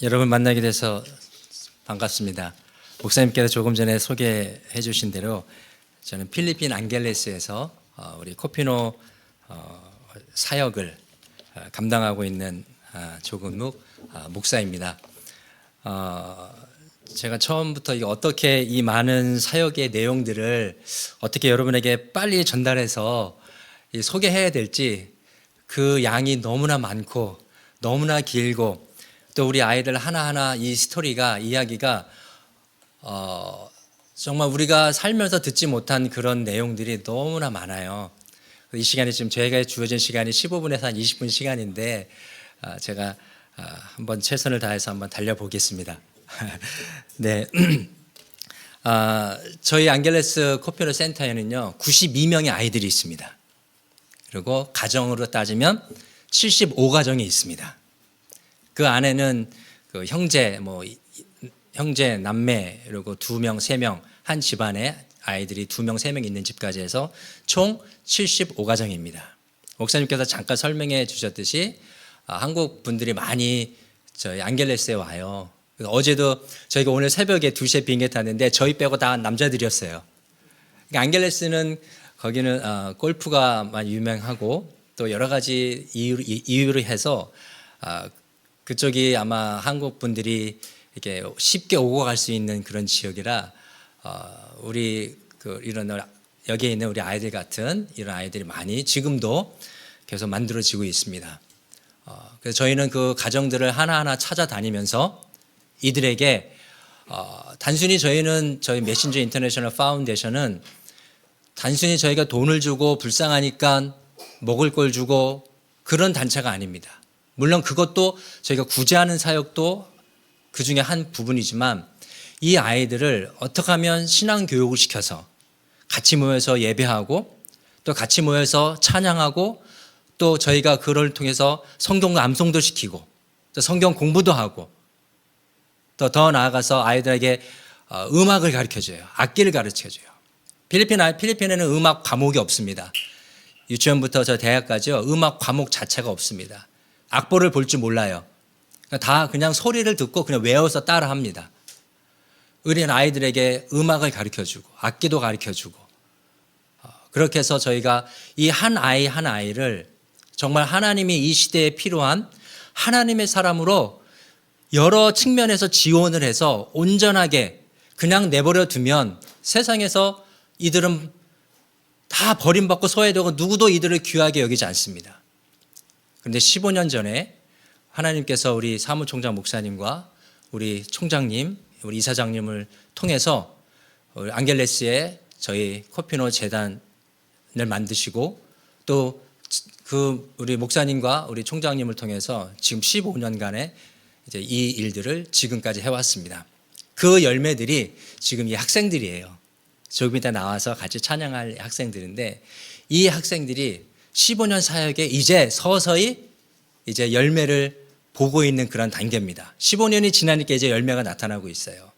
여러분 만나게 돼서 반갑습니다. 목사님께서 조금 전에 소개해 주신 대로 저는 필리핀 앙겔레스에서 우리 코피노 사역을 감당하고 있는 조근묵 목사입니다. 제가 처음부터 어떻게 이 많은 사역의 내용들을 어떻게 여러분에게 빨리 전달해서 소개해야 될지 그 양이 너무나 많고 너무나 길고 또 우리 아이들 하나하나 이 스토리가 이야기가 정말 우리가 살면서 듣지 못한 그런 내용들이 너무나 많아요. 이 시간이 지금 저희가 주어진 시간이 15분에서 한 20분 시간인데 제가 한번 최선을 다해서 한번 달려보겠습니다. 네, 저희 앙겔레스 코피노 센터에는요 92명의 아이들이 있습니다. 그리고 가정으로 따지면 75가정이 있습니다. 그 안에는 그 형제, 남매, 그리고 2명, 3명, 한 집안에 아이들이 2명, 3명 있는 집까지 해서 총 75가정입니다. 목사님께서 잠깐 설명해 주셨듯이 한국 분들이 많이 저희 앙겔레스에 와요. 어제도 저희가 오늘 새벽에 2시에 비행기 탔는데 저희 빼고 다 남자들이었어요. 앙겔레스는 거기는 골프가 많이 유명하고 또 여러 가지 이유로 해서 그쪽이 아마 한국 분들이 이렇게 쉽게 오고 갈 수 있는 그런 지역이라 우리 이런 여기에 있는 우리 아이들 같은 이런 아이들이 많이 지금도 계속 만들어지고 있습니다. 그래서 저희는 그 가정들을 하나하나 찾아다니면서 이들에게 단순히 저희 메신저 인터내셔널 파운데이션은 단순히 저희가 돈을 주고 불쌍하니까 먹을 걸 주고 그런 단체가 아닙니다. 물론 그것도 저희가 구제하는 사역도 그 중에 한 부분이지만 이 아이들을 어떻게 하면 신앙 교육을 시켜서 같이 모여서 예배하고 또 같이 모여서 찬양하고 또 저희가 그걸 통해서 성경 암송도 시키고 또 성경 공부도 하고 또 더 나아가서 아이들에게 음악을 가르쳐줘요. 악기를 가르쳐줘요. 필리핀에는 음악 과목이 없습니다. 유치원부터 저 대학까지요. 음악 과목 자체가 없습니다. 악보를 볼 줄 몰라요. 다 그냥 소리를 듣고 그냥 외워서 따라합니다. 우리는 아이들에게 음악을 가르쳐주고 악기도 가르쳐주고 그렇게 해서 저희가 이 한 아이 한 아이를 정말 하나님이 이 시대에 필요한 하나님의 사람으로 여러 측면에서 지원을 해서 온전하게 그냥 내버려 두면 세상에서 이들은 다 버림받고 소외되고 누구도 이들을 귀하게 여기지 않습니다. 그런데 15년 전에 하나님께서 우리 사무총장 목사님과 우리 총장님, 우리 이사장님을 통해서 앙겔레스에 저희 코피노 재단을 만드시고 또 그 우리 목사님과 우리 총장님을 통해서 지금 15년간의 이제 이 일들을 지금까지 해왔습니다. 그 열매들이 지금 이 학생들이에요. 조금 이따 나와서 같이 찬양할 학생들인데 이 학생들이 15년 사역에 이제 서서히 이제 열매를 보고 있는 그런 단계입니다. 15년이 지나니까 이제 열매가 나타나고 있어요.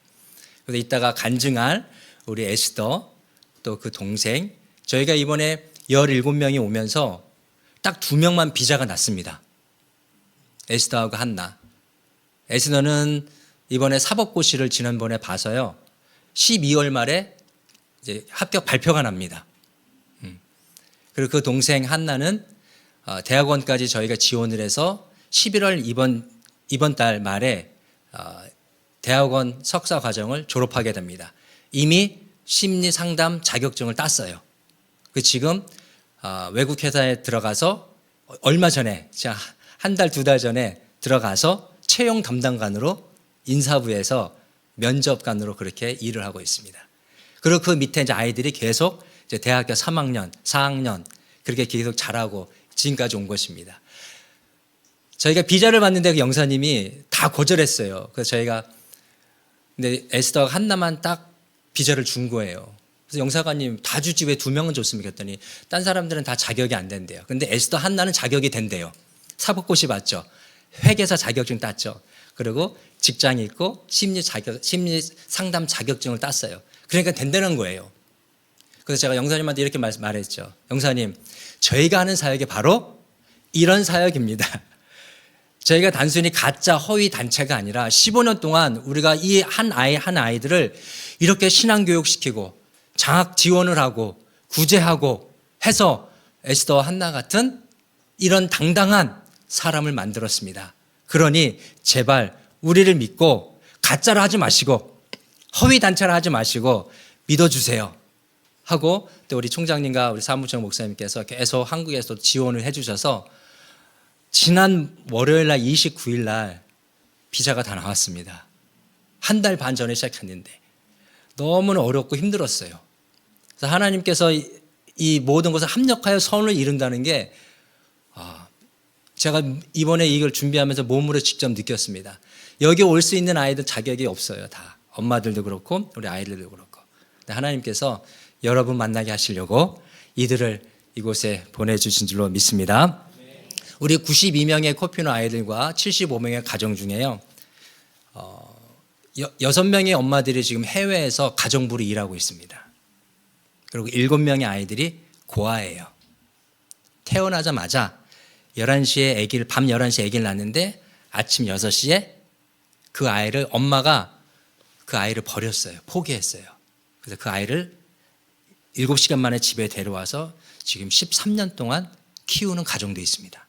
그래서 이따가 간증할 우리 에스더 또 그 동생 저희가 이번에 17명이 오면서 딱 2명만 비자가 났습니다. 에스더하고 한나. 에스더는 이번에 사법고시를 지난번에 봐서요. 12월 말에 이제 합격 발표가 납니다. 그리고 그 동생 한나는 대학원까지 저희가 지원을 해서 11월 이번 달 말에 대학원 석사 과정을 졸업하게 됩니다. 이미 심리 상담 자격증을 땄어요. 그 지금 외국 회사에 들어가서 얼마 전에 한 달, 2달 전에 들어가서 채용 담당관으로 인사부에서 면접관으로 그렇게 일을 하고 있습니다. 그리고 그 밑에 이제 아이들이 계속 이제 대학교 3학년, 4학년 그렇게 계속 자라고 지금까지 온 것입니다. 저희가 비자를 받는데 그 영사님이 다 거절했어요. 그래서 저희가 근데 에스더가 한나만 딱 비자를 준 거예요. 그래서 영사관님 다 주지 왜 2명은 줬습니까? 했더니 딴 사람들은 다 자격이 안 된대요. 근데 에스더 한나는 자격이 된대요. 사법고시 봤죠. 회계사 자격증 땄죠. 그리고 직장이 있고 심리 상담 자격증을 땄어요. 그러니까 된다는 거예요. 그래서 제가 영사님한테 이렇게 말했죠. 영사님, 저희가 하는 사역이 바로 이런 사역입니다. 저희가 단순히 가짜 허위 단체가 아니라 15년 동안 우리가 이 한 아이들을 이렇게 신앙교육시키고 장학 지원을 하고 구제하고 해서 에스더 한나 같은 이런 당당한 사람을 만들었습니다. 그러니 제발 우리를 믿고 가짜를 하지 마시고 허위 단체를 하지 마시고 믿어주세요 하고, 또 우리 총장님과 우리 사무총 목사님께서 계속 한국에서 지원을 해주셔서 지난 월요일 날 29일 날 비자가 다 나왔습니다. 한 달 반 전에 시작했는데 너무나 어렵고 힘들었어요. 그래서 하나님께서 이 모든 것을 합력하여 선을 이룬다는 게 제가 이번에 이걸 준비하면서 몸으로 직접 느꼈습니다. 여기 올 수 있는 아이들 자격이 없어요. 다 엄마들도 그렇고 우리 아이들도 그렇고. 하나님께서 여러분 만나게 하시려고 이들을 이곳에 보내주신 줄로 믿습니다. 우리 92명의 코피노 아이들과 75명의 가정 중에요, 6명의 엄마들이 지금 해외에서 가정부로 일하고 있습니다. 그리고 7명의 아이들이 고아예요. 태어나자마자 11시에 밤 11시에 아기를 낳는데 아침 6시에 그 아이를, 엄마가 그 아이를 버렸어요. 포기했어요. 그래서 그 아이를 7시간 만에 집에 데려와서 지금 13년 동안 키우는 가정도 있습니다.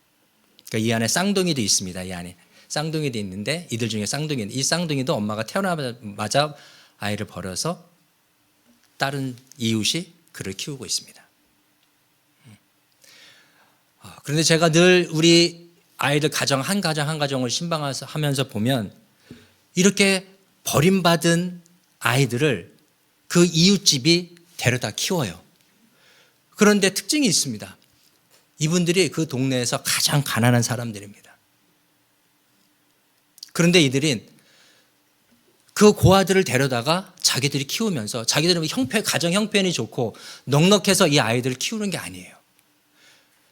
그러니까 이 안에 쌍둥이도 있습니다. 이 안에 쌍둥이도 있는데 이들 중에 이 쌍둥이도 엄마가 태어나자마자 아이를 버려서 다른 이웃이 그를 키우고 있습니다. 그런데 제가 늘 우리 아이들 한 가정을 신방하면서 보면 이렇게 버림받은 아이들을 그 이웃집이 데려다 키워요. 그런데 특징이 있습니다. 이분들이 그 동네에서 가장 가난한 사람들입니다. 그런데 이들은 그 고아들을 데려다가 자기들이 키우면서 자기들은 가정 형편이 좋고 넉넉해서 이 아이들을 키우는 게 아니에요.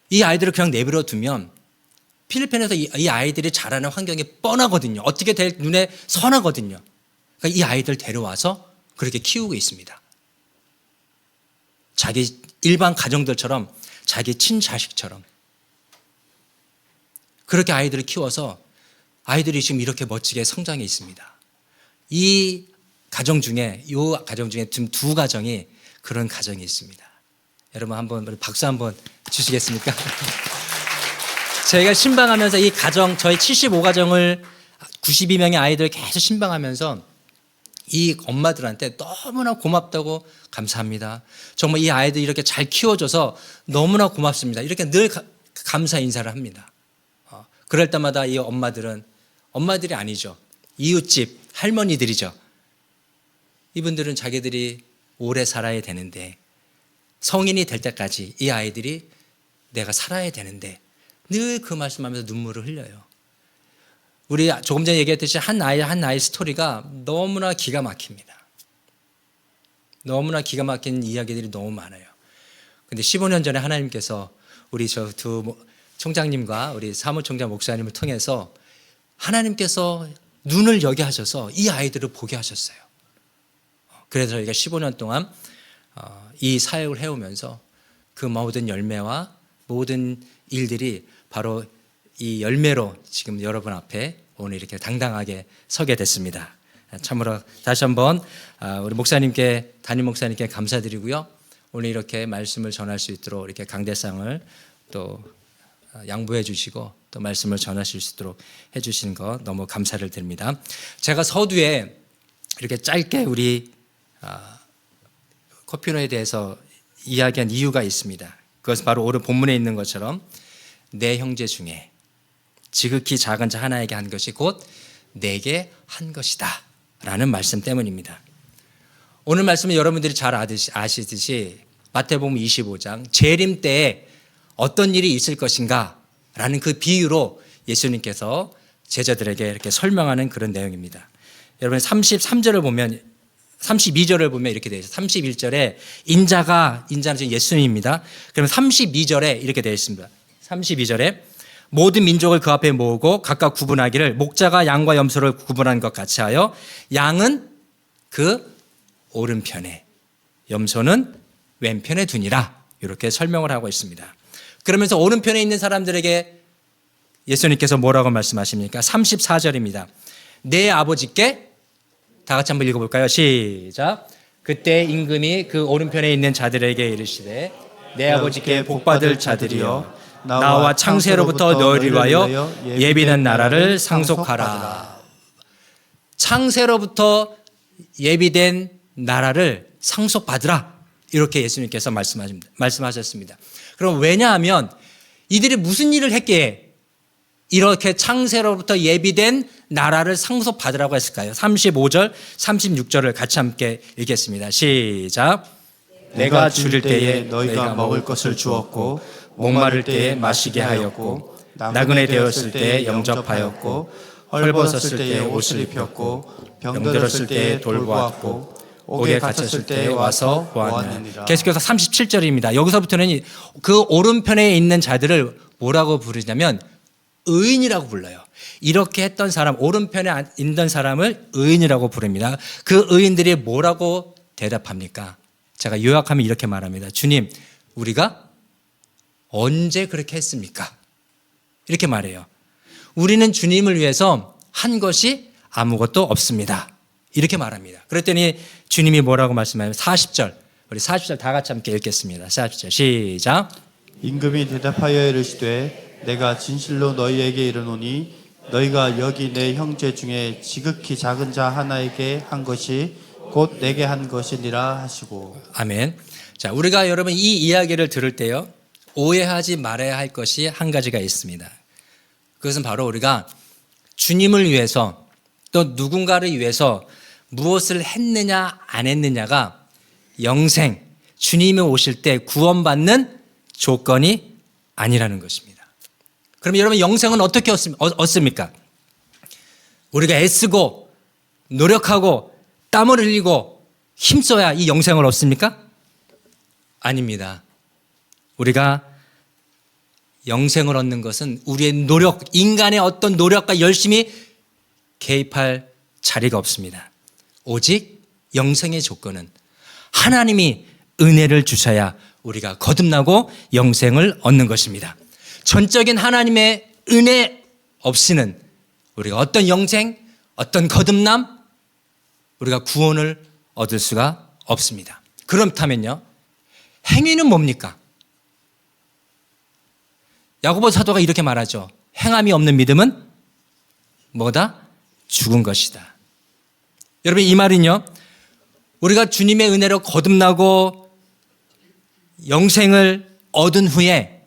이 아이들을 그냥 내버려 두면 필리핀에서 이 아이들이 자라는 환경이 뻔하거든요. 어떻게 될 눈에 선하거든요. 그러니까 이 아이들 데려와서 그렇게 키우고 있습니다. 자기 일반 가정들처럼, 자기 친자식처럼 그렇게 아이들을 키워서 아이들이 지금 이렇게 멋지게 성장해 있습니다. 이 가정 중에 지금 2가정이 그런 가정이 있습니다. 여러분 한번 박수 한번 주시겠습니까? 저희가 신방하면서 이 가정, 저희 75가정을 92명의 아이들 계속 신방하면서 이 엄마들한테 너무나 고맙다고 감사합니다. 정말 이 아이들 이렇게 잘 키워줘서 너무나 고맙습니다. 이렇게 늘 감사 인사를 합니다. 그럴 때마다 이 엄마들이 아니죠. 이웃집 할머니들이죠. 이분들은 자기들이 오래 살아야 되는데, 성인이 될 때까지 이 아이들이 내가 살아야 되는데 늘 그 말씀하면서 눈물을 흘려요. 우리 조금 전에 얘기했듯이 한 아이 스토리가 너무나 기가 막힙니다. 너무나 기가 막힌 이야기들이 너무 많아요. 근데 15년 전에 하나님께서 우리 저 두 총장님과 우리 사무총장 목사님을 통해서 하나님께서 눈을 여게 하셔서 이 아이들을 보게 하셨어요. 그래서 저희가 15년 동안 이 사역을 해오면서 그 모든 열매와 모든 일들이 바로 이 열매로 지금 여러분 앞에 오늘 이렇게 당당하게 서게 됐습니다. 참으로 다시 한번 우리 목사님께, 담임 목사님께 감사드리고요. 오늘 이렇게 말씀을 전할 수 있도록 이렇게 강대상을 또 양보해 주시고 또 말씀을 전하실 수 있도록 해 주신 거 너무 감사를 드립니다. 제가 서두에 이렇게 짧게 우리 코피노에 대해서 이야기한 이유가 있습니다. 그것은 바로 오늘 본문에 있는 것처럼 내 형제 중에 지극히 작은 자 하나에게 한 것이 곧 내게 한 것이다 라는 말씀 때문입니다. 오늘 말씀은 여러분들이 잘 아시듯이 마태복음 25장 재림 때에 어떤 일이 있을 것인가 라는 그 비유로 예수님께서 제자들에게 이렇게 설명하는 그런 내용입니다. 여러분 32절을 보면 이렇게 되어 있어요. 31절에 인자는 지금 예수님입니다. 그러면 32절에 이렇게 되어 있습니다. 32절에 모든 민족을 그 앞에 모으고 각각 구분하기를 목자가 양과 염소를 구분한 것 같이 하여 양은 그 오른편에 염소는 왼편에 두니라, 이렇게 설명을 하고 있습니다. 그러면서 오른편에 있는 사람들에게 예수님께서 뭐라고 말씀하십니까? 34절입니다. 내 아버지께, 다 같이 한번 읽어볼까요? 시작. 그때 임금이 그 오른편에 있는 자들에게 이르시되 내 아버지께 복받을 자들이여 나와 창세로부터 너희를 위하여 예비된 나라를 상속하라. 창세로부터 예비된 나라를 상속받으라. 이렇게 예수님께서 말씀하셨습니다. 그럼 왜냐하면 이들이 무슨 일을 했기에 이렇게 창세로부터 예비된 나라를 상속받으라고 했을까요? 35절, 36절을 같이 함께 읽겠습니다. 시작. 내가 줄일 때에 너희가 먹을 것을 주었고 목마를 때에 마시게 하였고 나그네 되었을 때에 영접하였고 헐벗었을 때에 옷을 입혔고 병들었을 때에 돌보았고 옥에 갇혔을 때에 와서 보았느니라. 계속해서 37절입니다. 여기서부터는 그 오른편에 있는 자들을 뭐라고 부르냐면 의인이라고 불러요. 이렇게 했던 사람, 오른편에 있던 사람을 의인이라고 부릅니다. 그 의인들이 뭐라고 대답합니까? 제가 요약하면 이렇게 말합니다. 주님, 우리가 언제 그렇게 했습니까? 이렇게 말해요. 우리는 주님을 위해서 한 것이 아무것도 없습니다. 이렇게 말합니다. 그랬더니 주님이 뭐라고 말씀하냐면 40절, 우리 40절 다 같이 함께 읽겠습니다. 40절 시작. 임금이 대답하여 이르시되 내가 진실로 너희에게 이르노니 너희가 여기 내 형제 중에 지극히 작은 자 하나에게 한 것이 곧 내게 한 것이니라 하시고. 아멘. 자, 우리가 여러분 이 이야기를 들을 때요, 오해하지 말아야 할 것이 한 가지가 있습니다. 그것은 바로 우리가 주님을 위해서 또 누군가를 위해서 무엇을 했느냐 안 했느냐가 영생, 주님이 오실 때 구원받는 조건이 아니라는 것입니다. 그럼 여러분 영생은 어떻게 얻습니까? 우리가 애쓰고 노력하고 땀을 흘리고 힘써야 이 영생을 얻습니까? 아닙니다. 우리가 영생을 얻는 것은 우리의 노력, 인간의 어떤 노력과 열심히 개입할 자리가 없습니다. 오직 영생의 조건은 하나님이 은혜를 주셔야 우리가 거듭나고 영생을 얻는 것입니다. 전적인 하나님의 은혜 없이는 우리가 어떤 영생, 어떤 거듭남, 우리가 구원을 얻을 수가 없습니다. 그렇다면요, 행위는 뭡니까? 야고보 사도가 이렇게 말하죠. 행함이 없는 믿음은 뭐다? 죽은 것이다. 여러분, 이 말은요, 우리가 주님의 은혜로 거듭나고 영생을 얻은 후에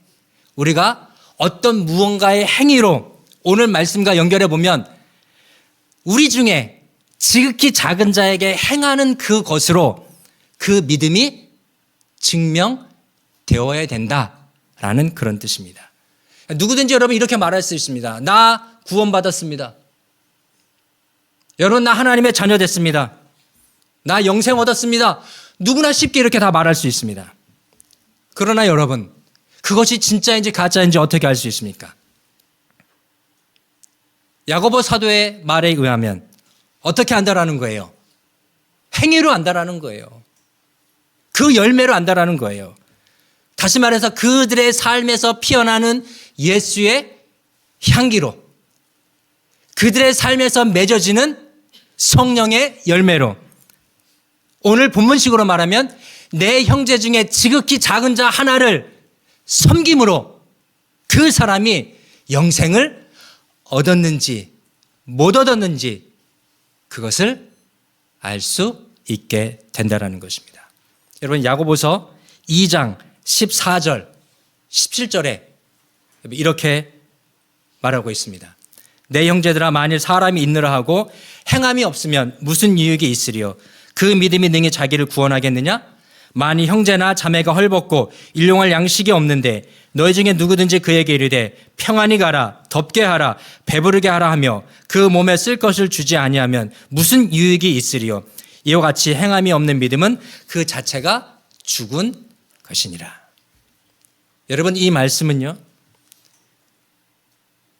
우리가 어떤 무언가의 행위로 오늘 말씀과 연결해 보면 우리 중에 지극히 작은 자에게 행하는 그것으로 그 믿음이 증명되어야 된다라는 그런 뜻입니다. 누구든지 여러분 이렇게 말할 수 있습니다. 나 구원받았습니다. 여러분, 나 하나님의 자녀 됐습니다. 나 영생 얻었습니다. 누구나 쉽게 이렇게 다 말할 수 있습니다. 그러나 여러분, 그것이 진짜인지 가짜인지 어떻게 알 수 있습니까? 야고보 사도의 말에 의하면 어떻게 안다라는 거예요? 행위로 안다라는 거예요. 그 열매로 안다라는 거예요. 다시 말해서 그들의 삶에서 피어나는 예수의 향기로, 그들의 삶에서 맺어지는 성령의 열매로, 오늘 본문식으로 말하면 내 형제 중에 지극히 작은 자 하나를 섬김으로 그 사람이 영생을 얻었는지 못 얻었는지 그것을 알 수 있게 된다는 것입니다. 여러분, 야고보서 2장 14절 17절에 이렇게 말하고 있습니다. 내 형제들아, 만일 사람이 있느라 하고 행함이 없으면 무슨 유익이 있으리요? 그 믿음이 능히 자기를 구원하겠느냐? 만일 형제나 자매가 헐벗고 일용할 양식이 없는데 너희 중에 누구든지 그에게 이르되 평안히 가라, 덥게 하라, 배부르게 하라 하며 그 몸에 쓸 것을 주지 아니하면 무슨 유익이 있으리요? 이와 같이 행함이 없는 믿음은 그 자체가 죽은 것이니라. 여러분, 이 말씀은요,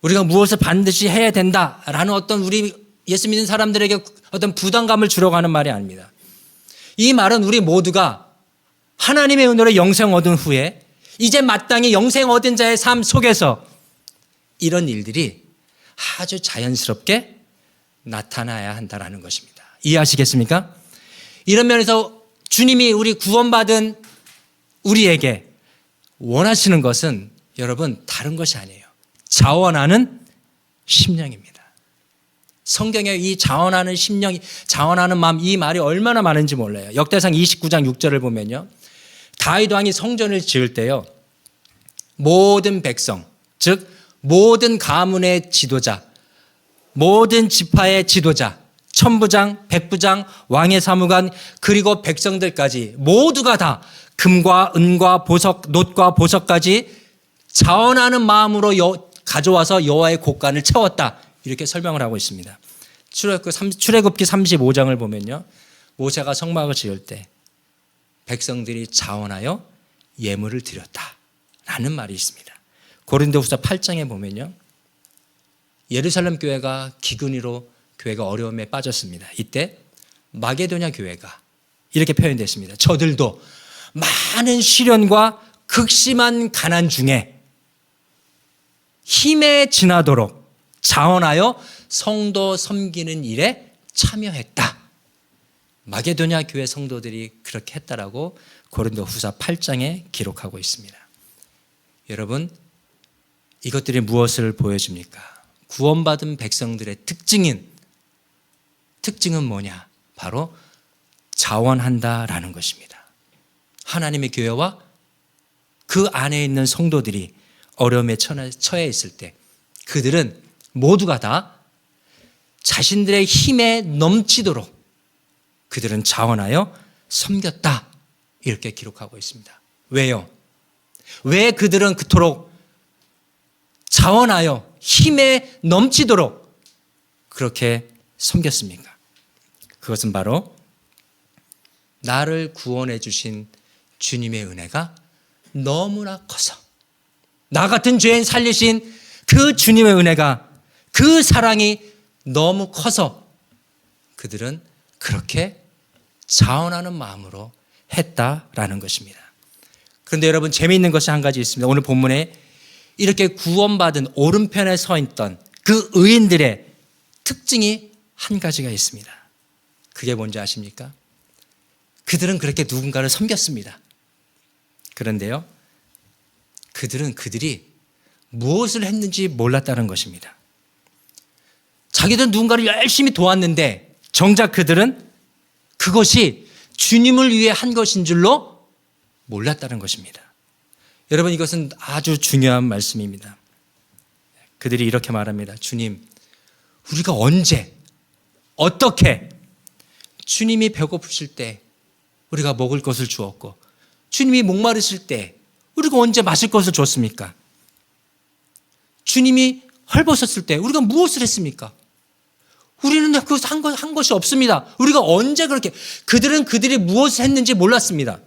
우리가 무엇을 반드시 해야 된다라는 어떤 우리 예수 믿는 사람들에게 어떤 부담감을 주려고 하는 말이 아닙니다. 이 말은 우리 모두가 하나님의 은혜로 영생 얻은 후에 이제 마땅히 영생 얻은 자의 삶 속에서 이런 일들이 아주 자연스럽게 나타나야 한다라는 것입니다. 이해하시겠습니까? 이런 면에서 주님이 우리 구원받은 우리에게 원하시는 것은 여러분 다른 것이 아니에요. 자원하는 심령입니다. 성경에 이 자원하는 심령이, 자원하는 마음, 이 말이 얼마나 많은지 몰라요. 역대상 29장 6절을 보면요, 다윗 왕이 성전을 지을 때요, 모든 백성, 즉 모든 가문의 지도자, 모든 지파의 지도자, 천부장, 백부장, 왕의 사무관, 그리고 백성들까지 모두가 다 금과 은과 보석, 놋과 보석까지 자원하는 마음으로 가져와서 여호와의 곳간을 채웠다, 이렇게 설명을 하고 있습니다. 출애굽기 35장을 보면요, 모세가 성막을 지을 때 백성들이 자원하여 예물을 드렸다라는 말이 있습니다. 고린도후서 8장에 보면요, 예루살렘 교회가 기근으로 교회가 어려움에 빠졌습니다. 이때 마게도냐 교회가 이렇게 표현됐습니다. 저들도 많은 시련과 극심한 가난 중에 힘에 지나도록 자원하여 성도 섬기는 일에 참여했다. 마게도냐 교회 성도들이 그렇게 했다라고 고린도후서 8장에 기록하고 있습니다. 여러분, 이것들이 무엇을 보여줍니까? 구원받은 백성들의 특징은 뭐냐? 바로 자원한다라는 것입니다. 하나님의 교회와 그 안에 있는 성도들이 어려움에 처해 있을 때 그들은 모두가 다 자신들의 힘에 넘치도록 그들은 자원하여 섬겼다, 이렇게 기록하고 있습니다. 왜요? 왜 그들은 그토록 자원하여 힘에 넘치도록 그렇게 섬겼습니까? 그것은 바로 나를 구원해 주신 주님의 은혜가 너무나 커서, 나 같은 죄인 살리신 그 주님의 은혜가, 그 사랑이 너무 커서 그들은 그렇게 자원하는 마음으로 했다라는 것입니다. 그런데 여러분, 재미있는 것이 한 가지 있습니다. 오늘 본문에 이렇게 구원받은 오른편에 서 있던 그 의인들의 특징이 한 가지가 있습니다. 그게 뭔지 아십니까? 그들은 그렇게 누군가를 섬겼습니다. 그런데요, 그들이 무엇을 했는지 몰랐다는 것입니다. 자기들은 누군가를 열심히 도왔는데 정작 그들은 그것이 주님을 위해 한 것인 줄로 몰랐다는 것입니다. 여러분, 이것은 아주 중요한 말씀입니다. 그들이 이렇게 말합니다. 주님, 우리가 언제, 어떻게, 주님이 배고프실 때 우리가 먹을 것을 주었고, 주님이 목마르실 때 우리가 언제 마실 것을 줬습니까? 주님이 헐벗었을 때 우리가 무엇을 했습니까? 우리는 그것을 한 것이 없습니다. 우리가 언제 그렇게, 그들이 무엇을 했는지 몰랐습니다.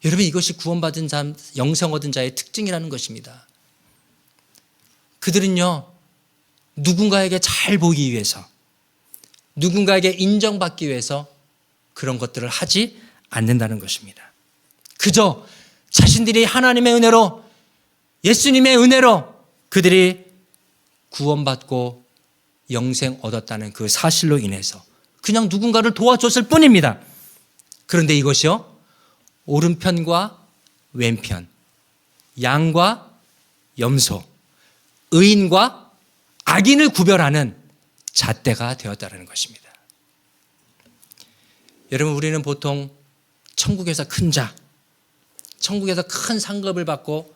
여러분, 이것이 구원받은 자, 영생 얻은 자의 특징이라는 것입니다. 그들은요, 누군가에게 잘 보이기 위해서, 누군가에게 인정받기 위해서 그런 것들을 하지 않는다는 것입니다. 그저 자신들이 하나님의 은혜로, 예수님의 은혜로 그들이 구원받고 영생 얻었다는 그 사실로 인해서 그냥 누군가를 도와줬을 뿐입니다. 그런데 이것이요, 오른편과 왼편, 양과 염소, 의인과 악인을 구별하는 잣대가 되었다는 것입니다. 여러분, 우리는 보통 천국에서 큰 자, 천국에서 큰 상급을 받고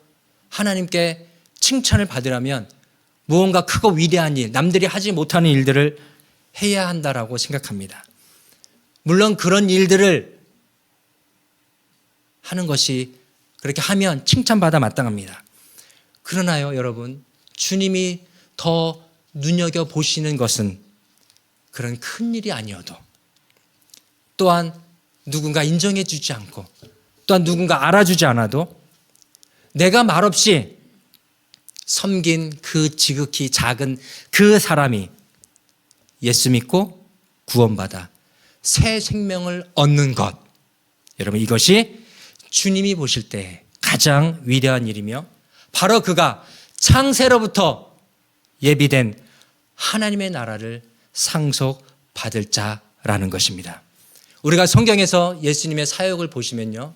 하나님께 칭찬을 받으려면 무언가 크고 위대한 일, 남들이 하지 못하는 일들을 해야 한다라고 생각합니다. 물론 그런 일들을 하는 것이, 그렇게 하면 칭찬받아 마땅합니다. 그러나요, 여러분, 주님이 더 눈여겨보시는 것은 그런 큰 일이 아니어도, 또한 누군가 인정해 주지 않고, 또한 누군가 알아주지 않아도 내가 말없이 섬긴 그 지극히 작은 그 사람이 예수 믿고 구원받아 새 생명을 얻는 것, 여러분, 이것이 주님이 보실 때 가장 위대한 일이며, 바로 그가 창세로부터 예비된 하나님의 나라를 상속받을 자라는 것입니다. 우리가 성경에서 예수님의 사역을 보시면요,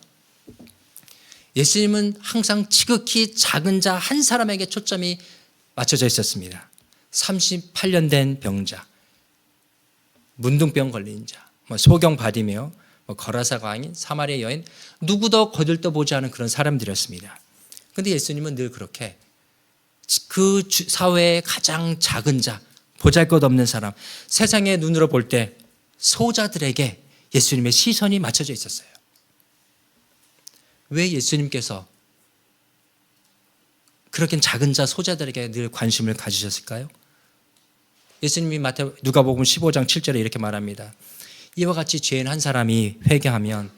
예수님은 항상 지극히 작은 자 한 사람에게 초점이 맞춰져 있었습니다. 38년 된 병자, 문둥병 걸린 자, 소경 바디메오, 거라사 광인, 사마리아 여인, 누구도 거들떠보지 않은 그런 사람들이었습니다. 그런데 예수님은 늘 그렇게 그 사회의 가장 작은 자, 보잘것없는 사람, 세상의 눈으로 볼 때 소자들에게 예수님의 시선이 맞춰져 있었어요. 왜 예수님께서 그렇게 작은 자, 소자들에게 늘 관심을 가지셨을까요? 예수님이 누가복음 15장 7절에 이렇게 말합니다. 이와 같이 죄인 한 사람이 회개하면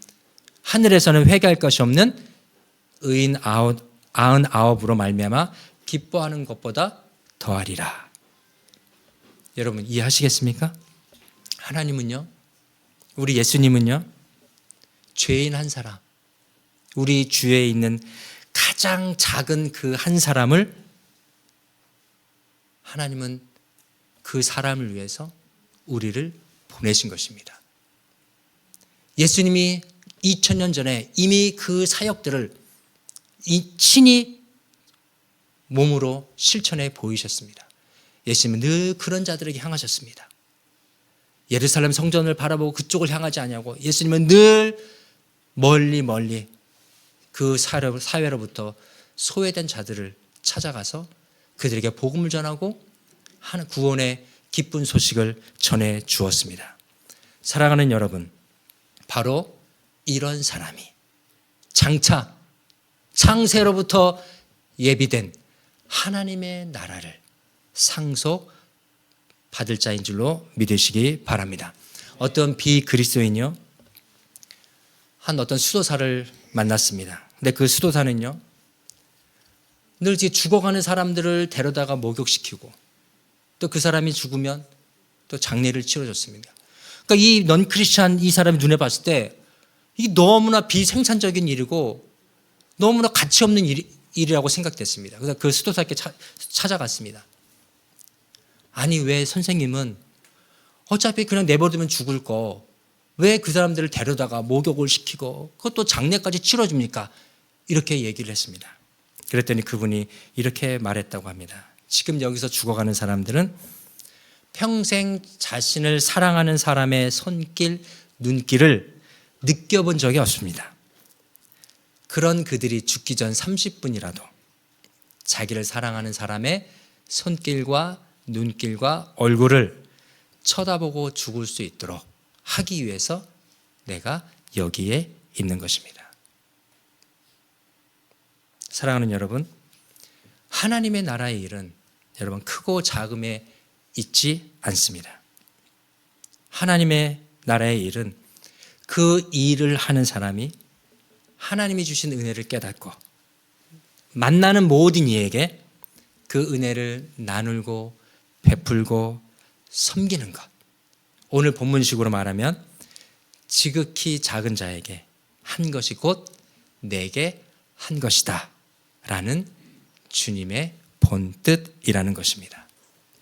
하늘에서는 회개할 것이 없는 의인 99으로 말미암아 기뻐하는 것보다 더하리라. 여러분 이해하시겠습니까? 하나님은요, 우리 예수님은요, 죄인 한 사람, 우리 주위에 있는 가장 작은 그 한 사람을 하나님은 그 사람을 위해서 우리를 보내신 것입니다. 예수님이 2000년 전에 이미 그 사역들을 친히 몸으로 실천해 보이셨습니다. 예수님은 늘 그런 자들에게 향하셨습니다. 예루살렘 성전을 바라보고 그쪽을 향하지 않냐고, 예수님은 늘 멀리 그 사회로부터 소외된 자들을 찾아가서 그들에게 복음을 전하고 하는 구원의 기쁜 소식을 전해 주었습니다. 사랑하는 여러분, 바로 이런 사람이 장차 창세로부터 예비된 하나님의 나라를 상속받을 자인 줄로 믿으시기 바랍니다. 어떤 비그리스도인이요, 한 어떤 수도사를 만났습니다. 근데 그 수도사는요, 늘 이제 죽어가는 사람들을 데려다가 목욕시키고 또 그 사람이 죽으면 또 장례를 치러줬습니다. 그러니까 이 넌 크리스찬 이 사람이 눈에 봤을 때 이게 너무나 비생산적인 일이고 너무나 가치 없는 일이라고 생각됐습니다. 그래서 그 수도사께 찾아갔습니다. 아니 왜 선생님은 어차피 그냥 내버려두면 죽을 거 왜 그 사람들을 데려다가 목욕을 시키고 그것도 장례까지 치러줍니까? 이렇게 얘기를 했습니다. 그랬더니 그분이 이렇게 말했다고 합니다. 지금 여기서 죽어가는 사람들은 평생 자신을 사랑하는 사람의 손길, 눈길을 느껴본 적이 없습니다. 그런 그들이 죽기 전 30분이라도 자기를 사랑하는 사람의 손길과 눈길과 얼굴을 쳐다보고 죽을 수 있도록 하기 위해서 내가 여기에 있는 것입니다. 사랑하는 여러분, 하나님의 나라의 일은 여러분 크고 작음에 있지 않습니다. 하나님의 나라의 일은 그 일을 하는 사람이 하나님이 주신 은혜를 깨닫고 만나는 모든 이에게 그 은혜를 나누고 베풀고 섬기는 것. 오늘 본문식으로 말하면 지극히 작은 자에게 한 것이 곧 내게 한 것이다 라는 주님의 본뜻이라는 것입니다.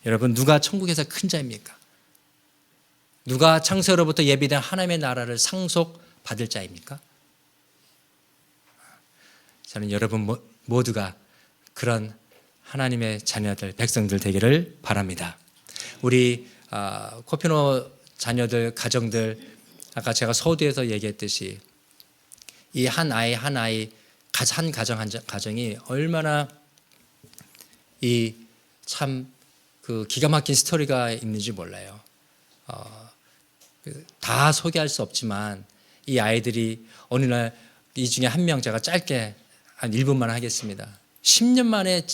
여러분, 누가 천국에서 큰 자입니까? 누가 창세로부터 예비된 하나님의 나라를 상속받을 자입니까? 저는 여러분 모두가 그런 하나님의 자녀들, 백성들 되기를 바랍니다. 우리 코피노 자녀들, 가정들, 아까 제가 서두에서 얘기했듯이 이 한 아이 한 가정이 얼마나 이 참 그 기가 막힌 스토리가 있는지 몰라요. 다 소개할 수 없지만 이 아이들이 어느 날 이 중에 한 명 제가 짧게 한 1분만 하겠습니다. 10년 만에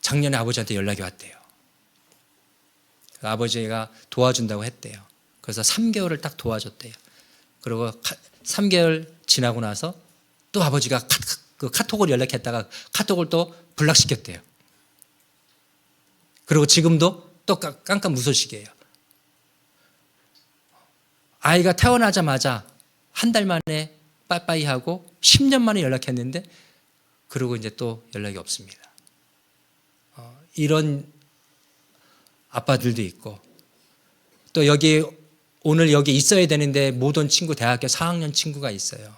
작년에 아버지한테 연락이 왔대요. 아버지가 도와준다고 했대요. 그래서 3개월을 딱 도와줬대요. 그리고 3개월 지나고 나서 또 아버지가 카톡을 연락했다가 카톡을 또 블락시켰대요. 그리고 지금도 또 깜깜무소식이에요. 아이가 태어나자마자 한 달 만에 빠이빠이 하고 10년 만에 연락했는데 그리고 이제 또 연락이 없습니다. 이런 아빠들도 있고, 또 여기 오늘 여기 있어야 되는데 못 온 친구, 대학교 4학년 친구가 있어요.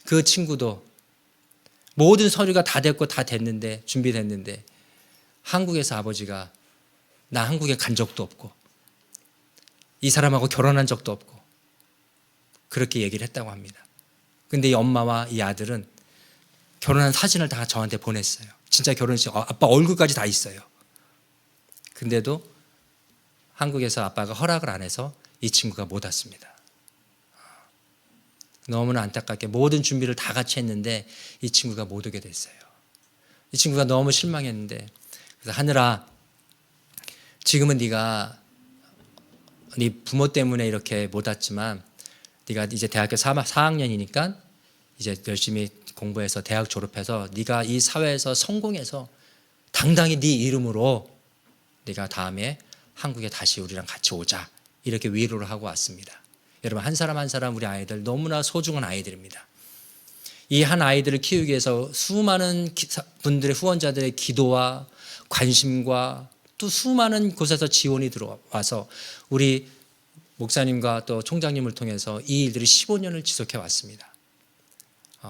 그 친구도 모든 서류가 다 됐고 다 됐는데, 준비됐는데 한국에서 아버지가 나 한국에 간 적도 없고 이 사람하고 결혼한 적도 없고 그렇게 얘기를 했다고 합니다. 근데 이 엄마와 이 아들은 결혼한 사진을 다 저한테 보냈어요. 진짜 결혼식 아빠 얼굴까지 다 있어요. 근데도 한국에서 아빠가 허락을 안 해서 이 친구가 못 왔습니다. 너무나 안타깝게 모든 준비를 다 같이 했는데 이 친구가 못 오게 됐어요. 이 친구가 너무 실망했는데, 그래서 하늘아, 지금은 네가 네 부모 때문에 이렇게 못 왔지만 네가 이제 대학교 4학년이니까 이제 열심히 공부해서 대학 졸업해서 네가 이 사회에서 성공해서 당당히 네 이름으로 네가 다음에 한국에 다시 우리랑 같이 오자, 이렇게 위로를 하고 왔습니다. 여러분, 한 사람 한 사람 우리 아이들 너무나 소중한 아이들입니다. 이 한 아이들을 키우기 위해서 수많은 분들의 후원자들의 기도와 관심과 또 수많은 곳에서 지원이 들어와서 우리 목사님과 또 총장님을 통해서 이 일들이 15년을 지속해 왔습니다.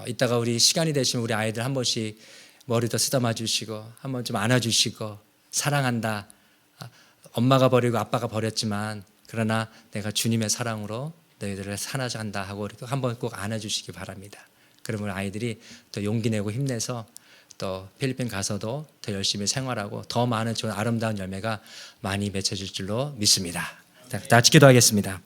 이따가 우리 시간이 되시면 우리 아이들 한 번씩 머리도 쓰다마 주시고 한 번 좀 안아주시고 사랑한다, 엄마가 버리고 아빠가 버렸지만 그러나 내가 주님의 사랑으로 너희들을 사랑한다 하고 이렇게 한번 꼭 안아주시기 바랍니다. 그러면 아이들이 더 용기 내고 힘내서 또 필리핀 가서도 더 열심히 생활하고 더 많은 좋은 아름다운 열매가 많이 맺혀질 줄로 믿습니다. 다 같이 기도하겠습니다.